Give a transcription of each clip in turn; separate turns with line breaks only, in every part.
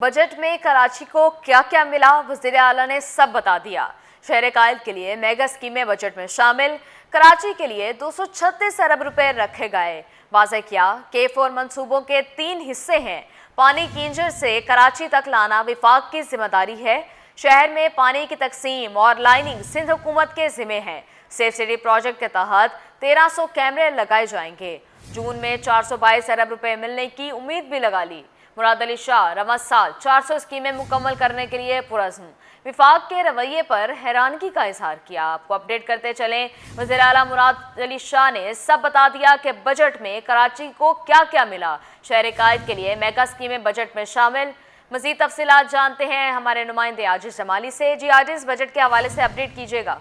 Budget में कराची को क्या क्या मिला, वज़ीर आला ने सब बता दिया। शहर कायद के लिए मेगा स्कीमें बजट में शामिल। कराची के लिए 236 अरब रुपए रखे गए। वाज़ेह किया कि फोर मंसूबों के 3 हिस्से हैं। पानी की इंजर से कराची तक लाना विफाक की जिम्मेदारी है। शहर में पानी की तकसीम और लाइनिंग सिंध हुकूमत के जिम्मे है। सेफ सिटी प्रोजेक्ट के तहत 1300 कैमरे लगाए जाएंगे। जून में 422 अरब रुपए मिलने की उम्मीद भी लगा ली। मुराद अली शाह रवा साल 400 स्कीमें मुकम्मल करने के लिए पुरज़्म। विफाक के रवैये पर हैरानगी का इजहार किया। आपको अपडेट करते चलें। वज़ीर आला मुराद अली शाह ने सब बता दिया कि बजट में कराची को क्या क्या मिला। शहर कायद के लिए मेगा स्कीमें बजट में शामिल। मज़ीद तफसीलात जानते हैं हमारे नुमाइंदे आजिज़ जमाली से। जी आजिज़, बजट के हवाले से अपडेट कीजिएगा।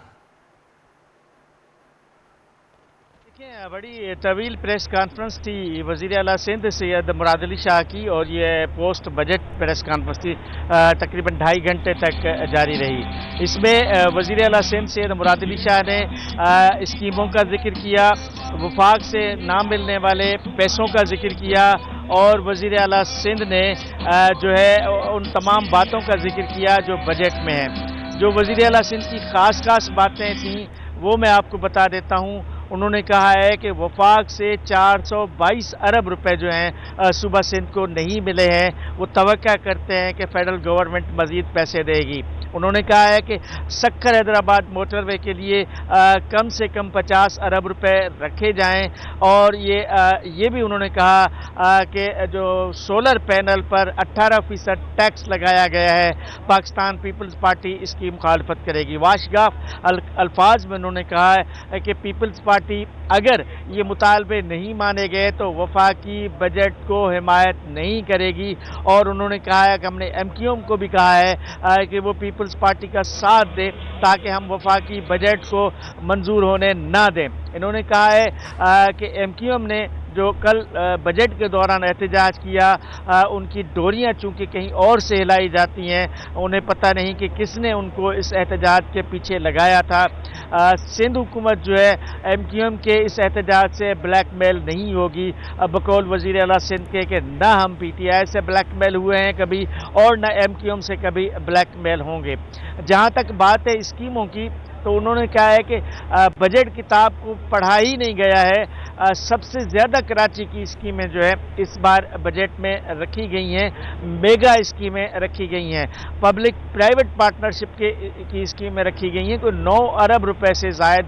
बड़ी तवील प्रेस कॉन्फ्रेंस थी वज़ीर आला सिंध सैयद मुराद अली शाह की, और ये पोस्ट बजट प्रेस कॉन्फ्रेंस थी, तकरीबन 2.5 घंटे तक जारी रही। इसमें वज़ीर आला सिंध सैयद मुराद अली शाह ने स्कीमों का जिक्र किया, वफाक से ना मिलने वाले पैसों का जिक्र किया, और वज़ीर आला सिंध ने जो है उन तमाम बातों का जिक्र किया जो बजट में है। जो वज़ीर आला सिंध की ख़ास बातें थीं वो मैं आपको बता देता हूँ। उन्होंने कहा है कि वफाक से 422 अरब रुपए जो हैं सूबा सिंध को नहीं मिले हैं। वो तवक्का करते हैं कि फेडरल गवर्नमेंट मज़ीद पैसे देगी। उन्होंने कहा है कि सक्खर हैदराबाद मोटरवे के लिए कम से कम 50 अरब रुपए रखे जाएं, और ये भी उन्होंने कहा कि जो सोलर पैनल पर 18% टैक्स लगाया गया है, पाकिस्तान पीपल्स पार्टी इसकी मुखालफत करेगी। वाशगाफ अल्फाज में उन्होंने कहा है कि पीपल्स पार्टी अगर ये मुतालबे नहीं माने गए तो वफाकी बजट को हिमायत नहीं करेगी। और उन्होंने कहा है कि हमने MQM को भी कहा है कि वो पीपल्स पार्टी का साथ दे ताकि हम वफाकी बजट को मंजूर होने ना दें। इन्होंने कहा है कि MQM ने जो कल बजट के दौरान एहतजाज किया, उनकी डोरियां चूंकि कहीं और से हिलाई जाती हैं, उन्हें पता नहीं कि किसने उनको इस एहतजाज के पीछे लगाया था। सिंध हुकूमत जो है MQM के इस एहतजाज से ब्लैकमेल नहीं होगी। बकौल वज़ीर आला सिंध के ना हम PTI से ब्लैकमेल हुए हैं कभी, और न MQM से कभी ब्लैकमेल होंगे। जहाँ तक बात है स्कीमों की, तो उन्होंने कहा है कि बजट किताब को पढ़ा ही नहीं गया है। सबसे ज़्यादा कराची की स्कीमें जो है इस बार बजट में रखी गई हैं, मेगा स्कीमें रखी गई हैं, पब्लिक प्राइवेट पार्टनरशिप की स्कीमें रखी गई हैं। कोई 9 अरब रुपए से ज़ायद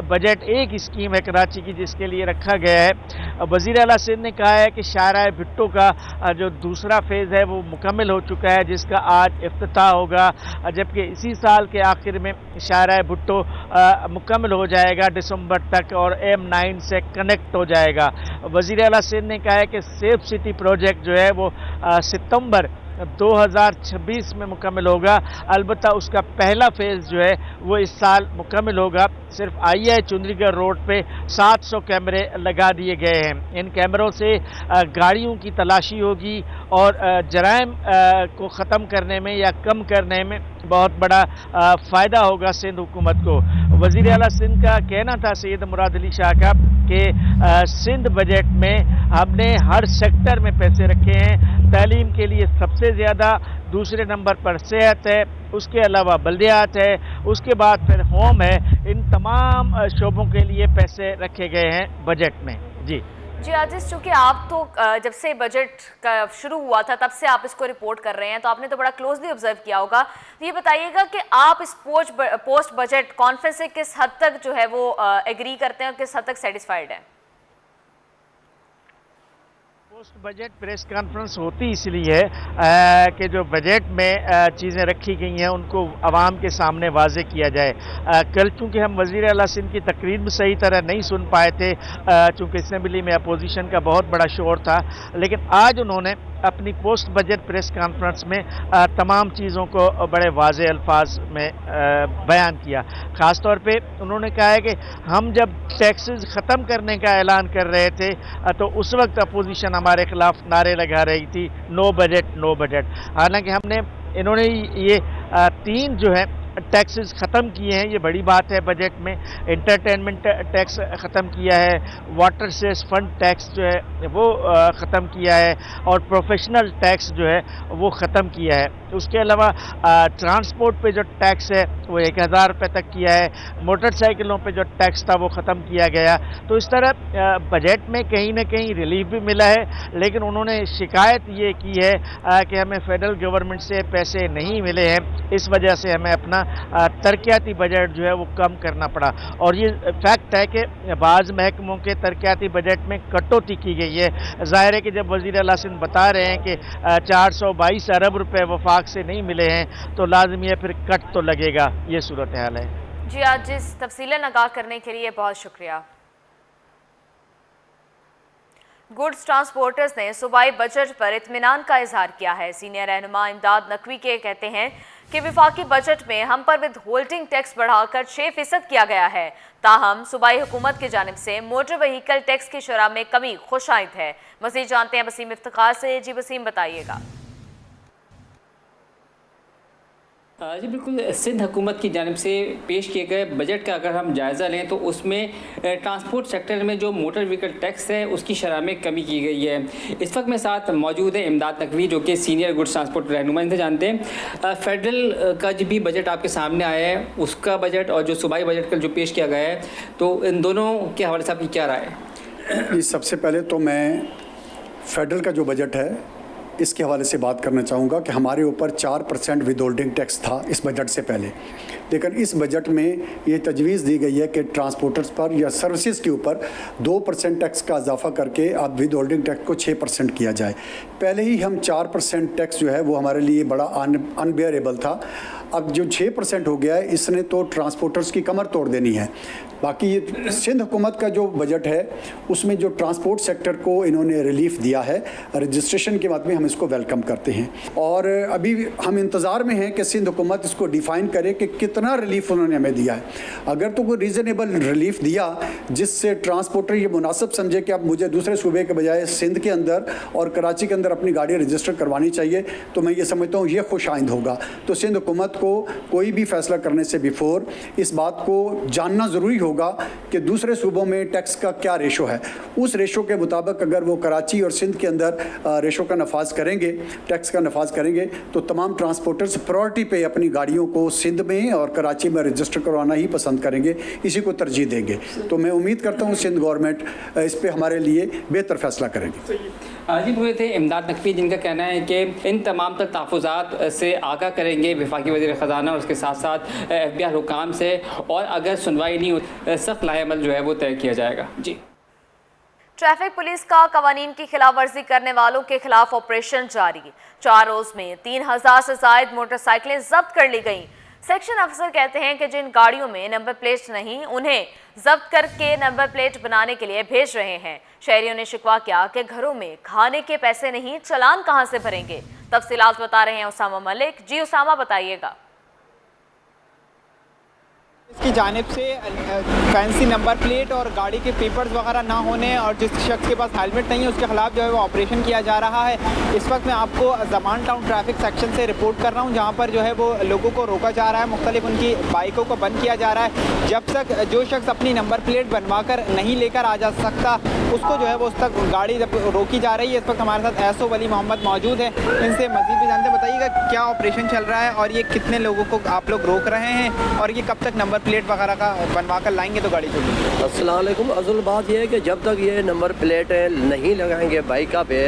बजट एक स्कीम है कराची की जिसके लिए रखा गया है। वज़ीर आला सिंध ने कहा है कि शाहराह भुट्टो का जो दूसरा फेज़ है वो मुकम्मल हो चुका है, जिसका आज इफ्तिताह होगा, जबकि इसी साल के आखिर में शाहराह भुट्टो मुकम्मल हो जाएगा दिसंबर तक, और M9 से कनेक्ट हो जाएगा। वज़ीर आला सिंध ने कहा है कि सेफ सिटी प्रोजेक्ट जो है वो सितंबर 2026 में मुकम्मल होगा। अलबत्ता उसका पहला फेज़ जो है वो इस साल मुकम्मल होगा। सिर्फ II चुंदरीगढ़ रोड पे 700 कैमरे लगा दिए गए हैं। इन कैमरों से गाड़ियों की तलाशी होगी और जराइम को ख़त्म करने में या कम करने में बहुत बड़ा फ़ायदा होगा सिंध हुकूमत को। वज़ीर आला सिंध का कहना था सैयद मुराद अली शाह का कि सिंध बजट में हमने हर सेक्टर में पैसे रखे हैं। तालीम के लिए सबसे ज़्यादा, दूसरे नंबर पर सेहत है, उसके अलावा बल्दियात है, उसके बाद फिर होम है। इन तमाम शोबों के लिए पैसे रखे गए हैं बजट में। जी
आजिज़, चूँकि आप तो जब से बजट का शुरू हुआ था तब से आप इसको रिपोर्ट कर रहे हैं, तो आपने तो बड़ा क्लोजली ऑब्जर्व किया होगा। तो ये बताइएगा कि आप इस पोस्ट बजट कॉन्फ्रेंस से किस हद तक जो है वो एग्री करते हैं और किस हद तक सेटिस्फाइड हैं?
पोस्ट बजट प्रेस कॉन्फ्रेंस होती इसलिए है कि जो बजट में चीज़ें रखी गई हैं उनको आवाम के सामने वाज़े किया जाए। कल चूँकि हम वज़ीर आला सिंध की तकरीर में सही तरह नहीं सुन पाए थे, चूँकि असम्बली में अपोजिशन का बहुत बड़ा शोर था, लेकिन आज उन्होंने अपनी पोस्ट बजट प्रेस कॉन्फ्रेंस में तमाम चीज़ों को बड़े वाज़े अल्फाज में बयान किया। ख़ास तौर पे उन्होंने कहा है कि हम जब टैक्सेस ख़त्म करने का ऐलान कर रहे थे तो उस वक्त अपोजिशन हमारे ख़िलाफ़ नारे लगा रही थी, नो बजट नो बजट। हालांकि इन्होंने ये 3 जो है टैक्सेस ख़त्म किए हैं, ये बड़ी बात है बजट में। इंटरटेनमेंट टैक्स ख़त्म किया है, वाटर सेस फंड टैक्स जो है वो ख़त्म किया है, और प्रोफेशनल टैक्स जो है वो ख़त्म किया है। उसके अलावा ट्रांसपोर्ट पे जो टैक्स है वो 1000 रुपये तक किया है, मोटरसाइकिलों पे जो टैक्स था वो ख़त्म किया गया। तो इस तरह बजट में कहीं ना कहीं रिलीफ भी मिला है, लेकिन उन्होंने शिकायत ये की है कि हमें फेडरल गवर्नमेंट से पैसे नहीं मिले हैं, इस वजह से हमें अपना तरक्याती बजट जो है वो कम करना पड़ा। और ये फैक्ट है कि बाज़ महकमों के तरक्याती बजट में कटौती की गई है। ज़ाहिर है कि जब वज़ीर आला सिंध बता रहे हैं कि 422 अरब रुपए वफाक से नहीं मिले हैं, तो लाजमी है फिर कट तो लगेगा। ये सूरत हाल है
जी। आज इस तफसीलन आगाह करने के लिए बहुत शुक्रिया। गुड्स ट्रांसपोर्टर्स ने सूबाई बजट पर इत्मीनान का इजहार किया है। सीनियर रहनुमा इमदाद नकवी के कहते हैं कि विफाकी बजट में हम पर विद होल्डिंग टैक्स बढ़ाकर 6% किया गया है, ताहम सूबाई हुकूमत की जानिब से मोटर व्हीकल टैक्स की शरह में कमी खुशाइंद है। मज़ीद जानते हैं वसीम इफ्तिखार से। जी वसीम, बताइएगा।
जी बिल्कुल, सिंध हुकूमत की जानिब से पेश किए गए बजट का अगर हम जायज़ा लें तो उसमें ट्रांसपोर्ट सेक्टर में जो मोटर व्हीकल टैक्स है उसकी शरह में कमी की गई है। इस वक्त मेरे साथ मौजूद है इमदाद नकवी, जो कि सीनियर गुड्स ट्रांसपोर्ट रहनुमा। इनसे जानते हैं फेडरल का जो भी बजट आपके सामने आया है उसका बजट और जो सूबाई बजट का जो पेश किया गया है, तो इन दोनों के हवाले से आपकी क्या राय है?
सबसे पहले तो मैं फेडरल का जो बजट है इसके हवाले से बात करना चाहूँगा कि हमारे ऊपर 4% विद होल्डिंग टैक्स था इस बजट से पहले, लेकिन इस बजट में ये तजवीज़ दी गई है कि ट्रांसपोर्टर्स पर या सर्विसेज के ऊपर 2% टैक्स का इजाफा करके अब विद होल्डिंग टैक्स को 6% किया जाए। पहले ही हम 4% टैक्स जो है वो हमारे लिए बड़ा अनबेयरेबल था। अब जो 6% हो गया है, इसने तो ट्रांसपोर्टर्स की कमर तोड़ देनी है। बाकी ये सिंध हुकूमत का जो बजट है उसमें जो ट्रांसपोर्ट सेक्टर को इन्होंने रिलीफ दिया है रजिस्ट्रेशन के बाद में, हम इसको वेलकम करते हैं। और अभी हम इंतज़ार में हैं कि सिंध हुकूमत इसको डिफ़ाइन करे कि कितना रिलीफ उन्होंने हमें दिया है। अगर तो कोई रीज़नेबल रिलीफ दिया जिससे ट्रांसपोर्टर ये मुनासिब समझे कि अब मुझे दूसरे सूबे के बजाय सिंध के अंदर और कराची के अंदर अपनी गाड़ी रजिस्टर करवानी चाहिए, तो मैं ये समझता हूँ ये खुश आइंद होगा। तो सिंध हुकूमत को कोई भी फैसला करने से बिफोर इस बात को जानना ज़रूरी होगा कि दूसरे सूबों में टैक्स का क्या रेशो है। उस रेशो के मुताबिक अगर वो कराची और सिंध के अंदर रेशो का नफाज करेंगे, टैक्स का नफाज करेंगे, तो तमाम ट्रांसपोर्टर्स प्रायोरिटी पे अपनी गाड़ियों को सिंध में और कराची में रजिस्टर करवाना ही पसंद करेंगे, इसी को तरजीह देंगे। तो मैं उम्मीद करता हूँ सिंध गवर्नमेंट इस पर हमारे लिए बेहतर फैसला करेगी।
जी हुए थे इमदाद नकवी, जिनका कहना है कि इन तमाम तर तहफ़्फ़ुज़ात से आगाह करेंगे वफाकी वज़ीर ख़ज़ाना और उसके साथ साथ FBI हुकाम से, और अगर सुनवाई नहीं हो सख्त लाहेअमल जो है वो तय किया जाएगा। जी।
ट्रैफिक पुलिस का कवानीन की खिलाफ वर्जी करने वालों के खिलाफ ऑपरेशन जारी। 4 रोज में 3000 से ज़ायद मोटरसाइकिलें जब्त कर ली गईं। सेक्शन अफसर कहते हैं कि जिन गाड़ियों में नंबर प्लेट नहीं, उन्हें जब्त करके नंबर प्लेट बनाने के लिए भेज रहे हैं। शहरियों ने शिकवा किया कि घरों में खाने के पैसे नहीं, चालान कहां से भरेंगे। तफसीलात बता रहे हैं उसामा मलिक। जी उसामा, बताइएगा।
इसकी जानिब से फैंसी नंबर प्लेट और गाड़ी के पेपर्स वगैरह ना होने और जिस शख्स के पास हेलमेट नहीं है उसके खिलाफ जो है वो ऑपरेशन किया जा रहा है। इस वक्त मैं आपको ज़मान टाउन ट्रैफिक सेक्शन से रिपोर्ट कर रहा हूँ, जहाँ पर जो है वो लोगों को रोका जा रहा है, मुख्तलिफ उनकी बाइकों को बंद किया जा रहा है। जब तक जो शख्स अपनी नंबर प्लेट बनवा कर नहीं लेकर आ जा सकता उसको जो है वो उस तक गाड़ी जब रोकी जा रही है। इस वक्त हमारे साथ एसओ वली मोहम्मद मौजूद है, इनसे मज़ीद भी जानते। बताइएगा क्या ऑपरेशन चल रहा है और ये कितने लोगों को आप लोग रोक रहे हैं और ये कब तक नंबर प्लेट वगैरह का बनवा कर लाएंगे तो गाड़ी चलेगी?
अस्सलाम वालेकुम। असल बात यह है कि जब तक ये नंबर प्लेट नहीं लगाएंगे बाइक पे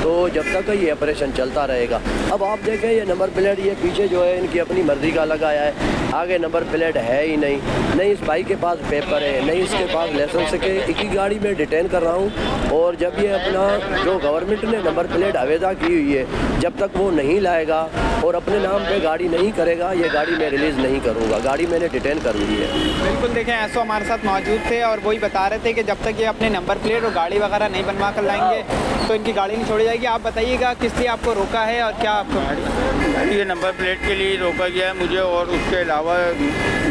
तो जब तक ये ऑपरेशन चलता रहेगा। अब आप देखें ये नंबर प्लेट ये पीछे जो है इनकी अपनी मर्जी का लगाया है, आगे नंबर प्लेट है ही नहीं इस बाइक के पास पेपर है, नहीं इसके पास लाइसेंस के। एक ही गाड़ी में डिटेन कर रहा हूँ और जब ये अपना जो गवर्नमेंट ने नंबर प्लेट आवेदा की हुई है जब तक वो नहीं लाएगा और अपने नाम पे गाड़ी नहीं करेगा ये गाड़ी मैं रिलीज़ नहीं करूँगा। गाड़ी मैंने डिटेन कर ली है।
बिल्कुल, देखें एसओ हमारे साथ मौजूद थे और वही बता रहे थे कि जब तक ये अपने नंबर प्लेट और गाड़ी वगैरह नहीं बनवा कर लाएंगे तो इनकी गाड़ी नहीं छोड़ी जाएगी। आप बताइएगा किस लिए आपको रोका है और क्या आपको?
ये नंबर प्लेट के लिए रोका गया है मुझे, और उसके अलावा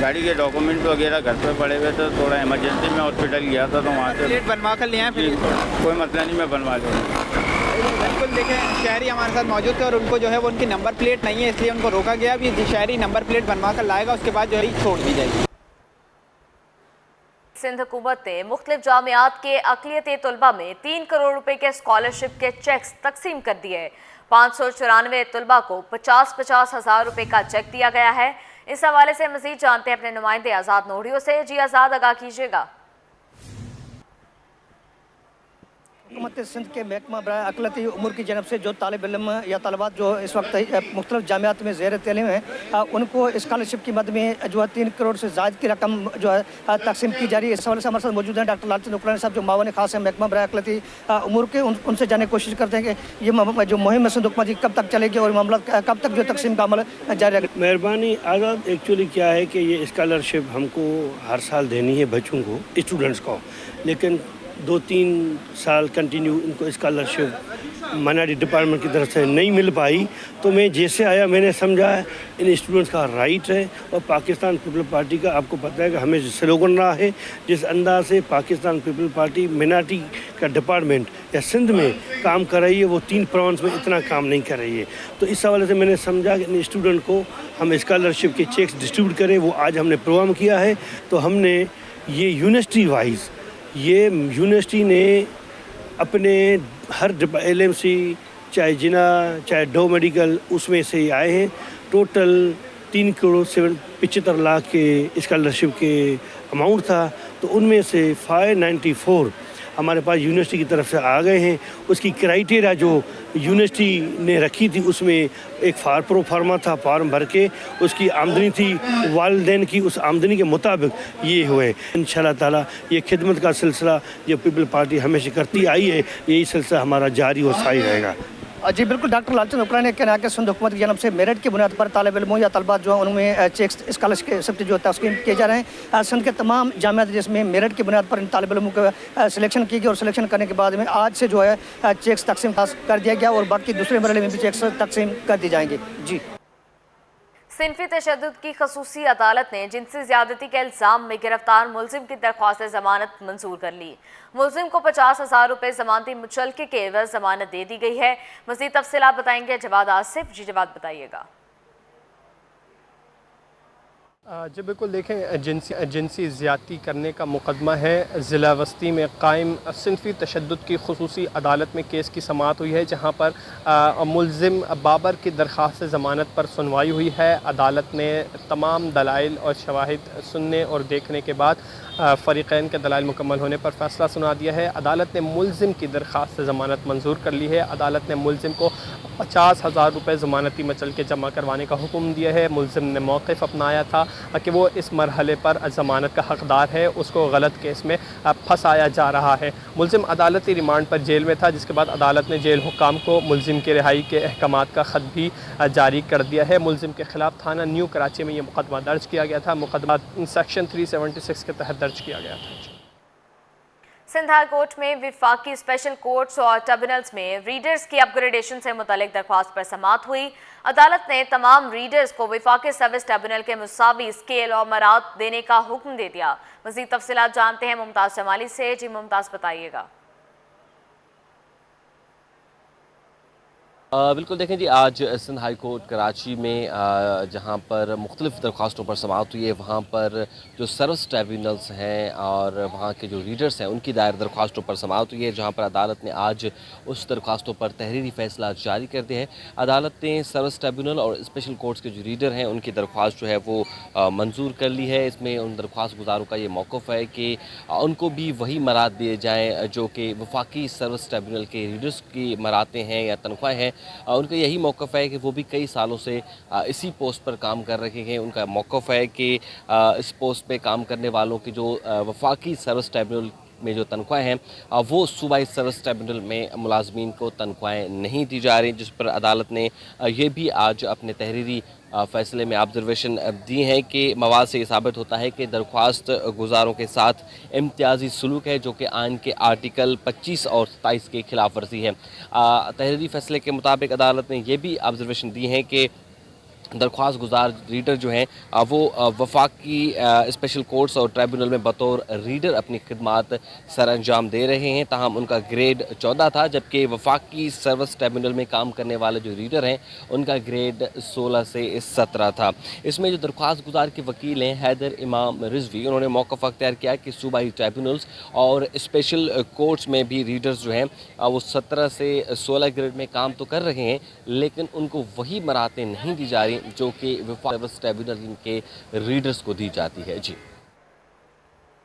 गाड़ी के डॉक्यूमेंट वगैरह घर पे पड़े हुए थे। थोड़ा इमरजेंसी में हॉस्पिटल गया था तो वहाँ से
प्लेट बनवा कर ले आए।
कोई मसला नहीं, मैं बनवा लूँगा।
बिल्कुल देखें, शहरी हमारे साथ मौजूद थे और उनको जो है वो उनकी नंबर प्लेट नहीं है, इसलिए उनको रोका गया। अभी शहरी नंबर प्लेट बनवा कर लाएगा, उसके बाद जो है छोड़ दी जाएगी।
सिंध हुकूमत ने मुख्तलिफ जामियात के अक़लियती तलबा में 3 करोड़ रुपए के स्कॉलरशिप के चेक्स तकसीम कर दिए। 594 तलबा को 50-50 हज़ार रुपए का चेक दिया गया है। इस हवाले से मजीद जानते हैं अपने नुमाइंदे आज़ाद नोहरियों से। जी आज़ाद, आगाह कीजिएगा।
हुकूमत सिंध के महकमा बराए अक़लियती उमूर की जानब से जो तालिब इल्म या तलबात जो इस वक्त मुख्तलिफ जामियात में ज़ेर तलीम हैं, उनको स्कॉलरशिप की मद में जो है 3 करोड़ से ज़ायद की रकम जो है तकसीम की जा रही है। इस हवाले से हमारे साथ मौजूद हैं डॉक्टर लालचंद नुकरानी साहब, जो मावन खास हैं महकमा बराए अक़लियती उमूर के। उनसे जानने की कोशिश करते हैं कि ये जो मुहिम सिंध हुकूमत की कब तक चलेगी और मामला कब तक जो तकसीम का अमल जारी रहेगा।
मेहरबानी आज़ाद, एक्चुअली क्या है कि ये स्कॉलरशिप हमको हर साल देनी है बच्चों को, स्टूडेंट्स को, लेकिन 2-3 साल कंटिन्यू इनको स्कॉलरशिप माइनॉरिटी डिपार्टमेंट की तरफ से नहीं मिल पाई। तो मैं जैसे आया मैंने समझा इन स्टूडेंट्स का राइट है और पाकिस्तान पीपल पार्टी का आपको पता है कि हमें स्लोगन रहा है, जिस अंदाज से पाकिस्तान पीपल पार्टी माइनॉरिटी का डिपार्टमेंट या सिंध में काम कर रही है, वो 3 प्रोविंस में इतना काम नहीं कर रही है। तो इस हवाले से मैंने समझा कि इन स्टूडेंट को हम स्कॉलरशिप के चेक्स डिस्ट्रीब्यूट करें। वो आज हमने प्रोग्राम किया है। तो हमने ये यूनिवर्सिटी वाइज यूनिवर्सिटी ने अपने हर LMC चाहे जिना चाहे डो मेडिकल उसमें से ही आए हैं। टोटल 3 करोड़ 75 लाख के स्कॉलरशिप के अमाउंट था, तो उनमें से 594 हमारे पास यूनिवर्सिटी की तरफ से आ गए हैं। उसकी क्राइटेरिया जो यूनिवर्सिटी ने रखी थी उसमें एक प्रो फार्मा था, फॉर्म भर के उसकी आमदनी थी वालिदैन की, उस आमदनी के मुताबिक ये हुए। इंशाल्लाह ताला ये खिदमत का सिलसिला जो पीपल पार्टी हमेशा करती आई है, यही सिलसिला हमारा जारी और साई रहेगा।
जी बिल्कुल, डॉक्टर लालचंद नुकरानी ने कहना है कि सिंध हुकूमत की जानब से मेरिट की बुनियाद पर तालिब इल्मों या तलबा जो है उनमें चेक्स स्कॉलरशिप जो तस्कीम किए जा रहे हैं। सिंध के तमाम जामियात जिसमें मेरिट की बुनियाद पर इन तालिब इल्मों का सिलेक्शन की गई और सिलेक्शन करने के बाद में आज से जो है चेक्स तकसीम कर दिया गया और बाकी दूसरे मरहले में भी चेक्स तकसीम कर दी जाएंगे। जी,
सिनफी तशद्दुद की खसूसी अदालत ने जिनसी ज़्यादती के इल्ज़ाम में गिरफ्तार मुलजिम की दरख्वास्त ज़मानत मंजूर कर ली। मुलजिम को 50,000 रुपये ज़मानती मुचलके के एवज़ ज़मानत दे दी गई है। मज़ीद तफसीलात बताएंगे जवाद आसिफ। जी जवाद, बताइएगा।
जी बिल्कुल, देखें, जिनसी ज़्यादती करने का मुकदमा है ज़िला वस्ती में कायम सिनफी तशद्दुद की खुसूसी अदालत में केस की समाअत हुई है, जहां पर मुलजिम बाबर की दरख्वास्त ज़मानत पर सुनवाई हुई है। अदालत ने तमाम दलाइल और शवाहिद सुनने और देखने के बाद फ़रीक़ैन के दलाइल मुकम्मल होने पर फ़ैसला सुना दिया है। अदालत ने मुलजिम की दरख्वास्त ज़मानत मंजूर कर ली है। अदालत ने मुलजिम को 50,000 रुपये ज़मानती मचलके जमा करवाने का हुक्म दिया है। मुलजिम ने मौक़िफ़ अपनाया था कि वो इस मरहले पर ज़मानत का हक़दार है, उसको गलत केस में फंसाया जा रहा है। मुलजिम अदालती रिमांड पर जेल में था, जिसके बाद अदालत ने जेल हुक्काम को मुलजिम की रिहाई के अहकामात का ख़त भी जारी कर दिया है। मुलजिम के ख़िलाफ़ थाना न्यू कराची में ये मुकदमा दर्ज किया गया था। मुकदमा सेक्शन 376 के तहत दर्ज किया गया था।
सिंध हाई कोर्ट में विफाकी स्पेशल कोर्ट्स और ट्रिब्यूनल्स में रीडर्स की अपग्रेडेशन से मुतालिक दरख्वास्त पर समाअत हुई। अदालत ने तमाम रीडर्स को विफाकी सर्विस ट्रिब्यूनल के मुसावी स्केल और मराद देने का हुक्म दे दिया। मज़ीद तफसीलात जानते हैं मुमताज़ जमाली से। जी मुमताज़, बताइएगा।
बिल्कुल, देखें जी, आज सिंध हाई कोर्ट कराची में जहां पर मुख्तलिफ़ दरख्वास्तों पर समाअत हुई है, वहां पर जो सर्विस ट्रिब्यूनल्स हैं और वहां के जो रीडर्स हैं उनकी दायर दरख्वास्तों पर समाअत हुई है, जहां पर अदालत ने आज उस दरख्वास्तों पर तहरीरी फ़ैसला जारी कर दिया है। अदालत ने सर्विस ट्रिब्यूनल और स्पेशल कोर्ट्स के जो रीडर हैं उनकी दरख्वास्त जो है वो मंजूर कर ली है। इसमें उन दरख्वास्त गुजारों का ये मौक़िफ़ है कि उनको भी वही मराद दिए जाएँ जो कि वफाकी सर्विस ट्रिब्यूनल के रीडर्स की मरातें हैं या तनख्वाहें हैं। उनका यही मौक़िफ़ है कि वो भी कई सालों से इसी पोस्ट पर काम कर रहे हैं। उनका मौक़िफ़ है कि इस पोस्ट पे काम करने वालों की जो वफाकी सर्विस ट्रिब्यूनल में जो तनख्वाहें हैं वो सूबाई सर्विस ट्रिब्यूनल में मुलाजमीन को तनख्वाहें नहीं दी जा रही, जिस पर अदालत ने ये भी आज अपने तहरीरी फ़ैसले में ऑब्जर्वेशन दी है कि मवाद से ये साबित होता है कि दरख्वास्त गुजारों के साथ इम्तियाजी सलूक है, जो कि आइन के आर्टिकल 25 और 27 के खिलाफ वर्जी है। तहरीरी फ़ैसले के मुताबिक अदालत ने यह भी ऑब्जर्वेशन दी है कि درخواست گزار ریڈر جو ہیں وہ وفاقی اسپیشل کورٹس اور ٹریبونل میں بطور ریڈر اپنی خدمات سر انجام دے رہے ہیں، تاہم ان کا گریڈ 14 تھا، جبکہ وفاقی سروس ٹریبونل میں کام کرنے والے جو ریڈر ہیں ان کا گریڈ 16 سے 17 تھا۔ اس میں جو درخواست گزار کے وکیل ہیں حیدر امام رضوی، انہوں نے موقف اختیار کیا کہ صوبائی ٹریبونلز اور اسپیشل کورٹس میں بھی ریڈرز جو ہیں وہ 17 سے 16 گریڈ میں کام تو کر رہے ہیں، لیکن ان کو وہی مراتیں نہیں دی جا رہی جو کہ وفاقی سروس ٹریبونل کے ریڈرز کو دی جاتی ہے۔ جی